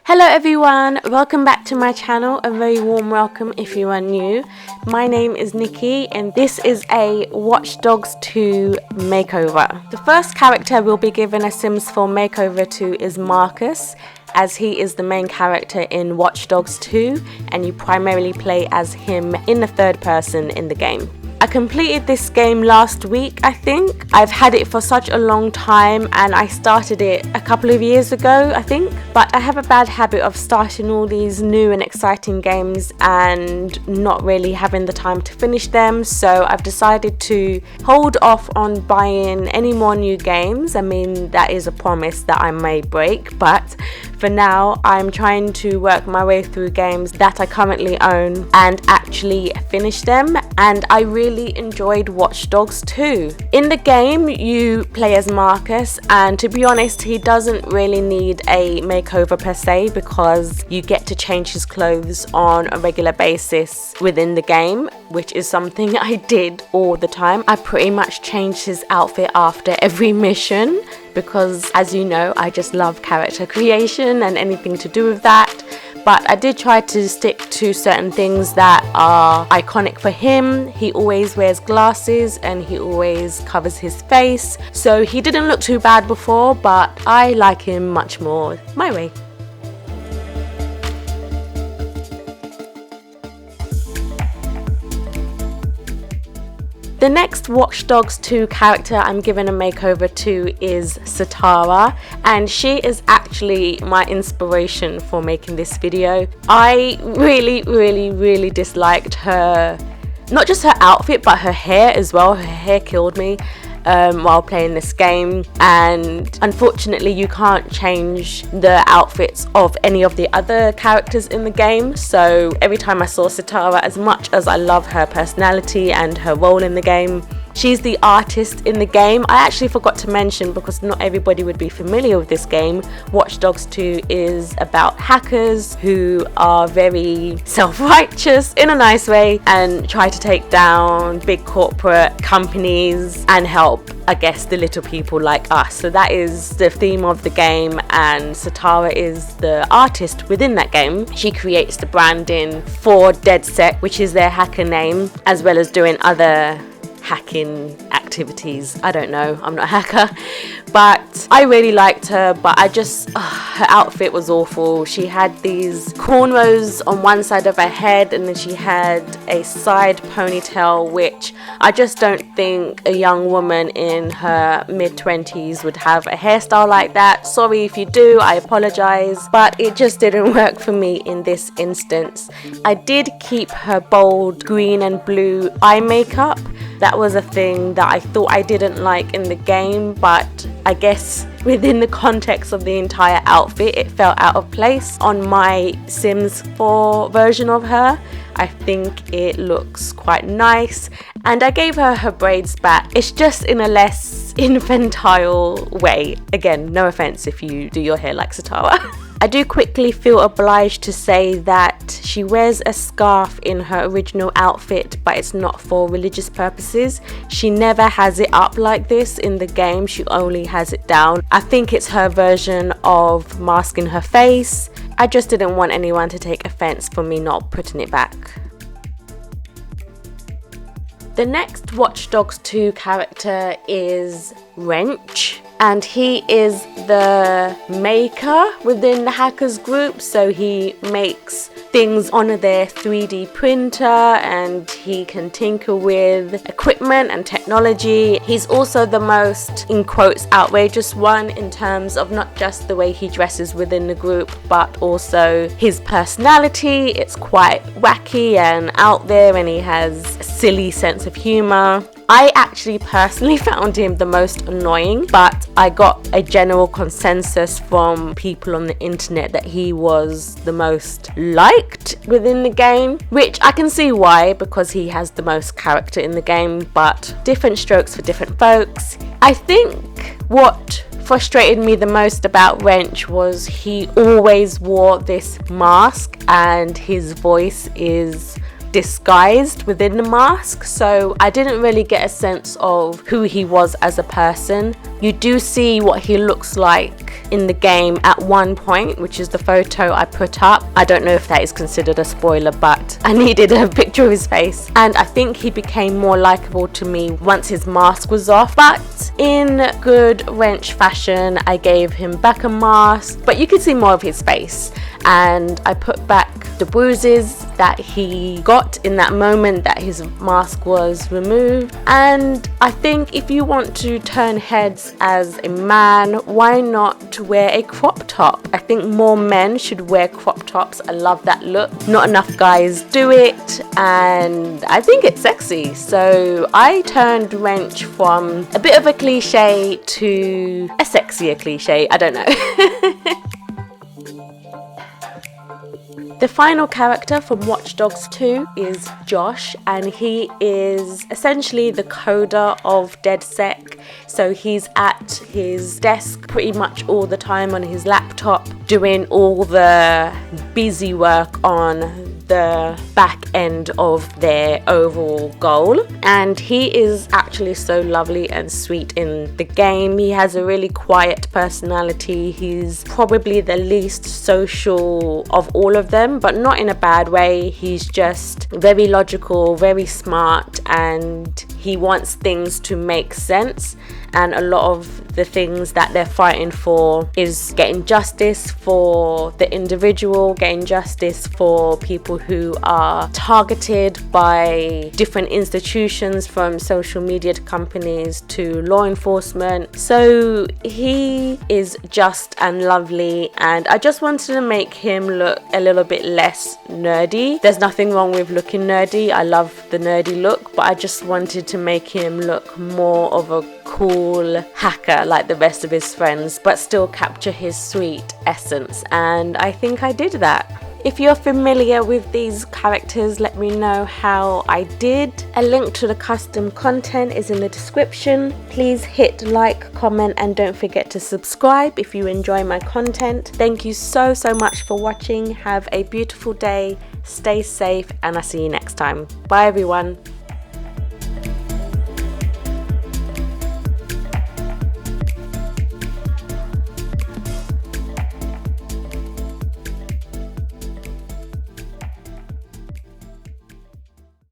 Hello everyone, welcome back to my channel. A very warm welcome if you are new. My name is Nikki and this is a Watch Dogs 2 makeover. The first character we'll be giving a Sims 4 makeover to is Marcus, as he is the main character in Watch Dogs 2 and you primarily play as him in the third person in the game. I completed this game last week, I think. I've had it for such a long time and I started it a couple of years ago, I think. But I have a bad habit of starting all these new and exciting games and not really having the time to finish them. So I've decided to hold off on buying any more new games. I mean, that is a promise that I may break, but for now I'm trying to work my way through games that I currently own and actually finish them, and I really enjoyed Watch Dogs 2. In the game you play as Marcus, and to be honest he doesn't really need a makeover per se because you get to change his clothes on a regular basis within the game, which is something I did all the time. I pretty much changed his outfit after every mission because, as you know, I just love character creation and anything to do with that. But I did try to stick to certain things that are iconic for him. He always wears glasses and he always covers his face. So he didn't look too bad before, but I like him much more my way. The next Watch Dogs 2 character I'm giving a makeover to is Sitara, and she is actually my inspiration for making this video. I really disliked her, not just her outfit but her hair as well. Her hair killed me while playing this game, and unfortunately you can't change the outfits of any of the other characters in the game. So every time I saw Sitara, as much as I love her personality and her role in the game, she's the artist in the game. I actually forgot to mention, because not everybody would be familiar with this game, Watch Dogs 2 is about hackers who are very self-righteous in a nice way and try to take down big corporate companies and help, I guess, the little people like us. So that is the theme of the game, and Sitara is the artist within that game. She creates the branding for DeadSec, which is their hacker name, as well as doing other hacking activities. I don't know, I'm not a hacker, but I really liked her. But I just her outfit was awful. She had these cornrows on one side of her head and then she had a side ponytail, which I just don't think a young woman in her mid-20s would have a hairstyle like that. Sorry if you do, I apologize, but it just didn't work for me in this instance. I did keep her bold green and blue eye makeup. That was a thing that I thought I didn't like in the game, but I guess within the context of the entire outfit it felt out of place. On my Sims 4 version of her, I think it looks quite nice, and I gave her her braids back. It's just in a less infantile way. Again, no offense if you do your hair like Sitara. I do quickly feel obliged to say that she wears a scarf in her original outfit, but it's not for religious purposes. She never has it up like this in the game, she only has it down. I think it's her version of masking her face. I just didn't want anyone to take offense for me not putting it back. The next Watch Dogs 2 character is Wrench, and he is the maker within the hackers group. So he makes things on their 3D printer and he can tinker with equipment and technology. He's also the most, in quotes, outrageous one in terms of not just the way he dresses within the group but also his personality. It's quite wacky and out there and he has a silly sense of humor. I actually personally found him the most annoying, but I got a general consensus from people on the internet that he was the most liked within the game, which I can see why, because he has the most character in the game, but different strokes for different folks. I think what frustrated me the most about Wrench was he always wore this mask and his voice is disguised within the mask, so I didn't really get a sense of who he was as a person. You do see what he looks like in the game at one point, which is the photo I put up. I don't know if that is considered a spoiler, but I needed a picture of his face, and I think he became more likable to me once his mask was off. But in good wrench fashion, I gave him back a mask, but you could see more of his face, and I put back the bruises that he got in that moment that his mask was removed. And I think if you want to turn heads as a man, why not wear a crop top? I think more men should wear crop tops. I love that look. Not enough guys do it, and I think it's sexy. So I turned wrench from a bit of a cliche to a sexier cliche. I don't know. The final character from Watch Dogs 2 is Josh, and he is essentially the coder of DedSec. So he's at his desk pretty much all the time on his laptop, doing all the busy work on the back end of their overall goal. And he is actually so lovely and sweet in the game. He has a really quiet personality. He's probably the least social of all of them, but not in a bad way. He's just very logical, very smart, and he wants things to make sense. And a lot of the things that they're fighting for is getting justice for the individual, getting justice for people who are targeted by different institutions, from social media companies to law enforcement. So he is just and lovely, and I just wanted to make him look a little bit less nerdy. There's nothing wrong with looking nerdy. I love the nerdy look, but I just wanted to make him look more of a cool hacker like the rest of his friends, but still capture his sweet essence, and I think I did that. If you're familiar with these characters, let me know how I did. A link to the custom content is in the description. Please hit like, comment, and don't forget to subscribe if you enjoy my content. Thank you so much for watching. Have a beautiful day, stay safe, and I'll see you next time. Bye everyone.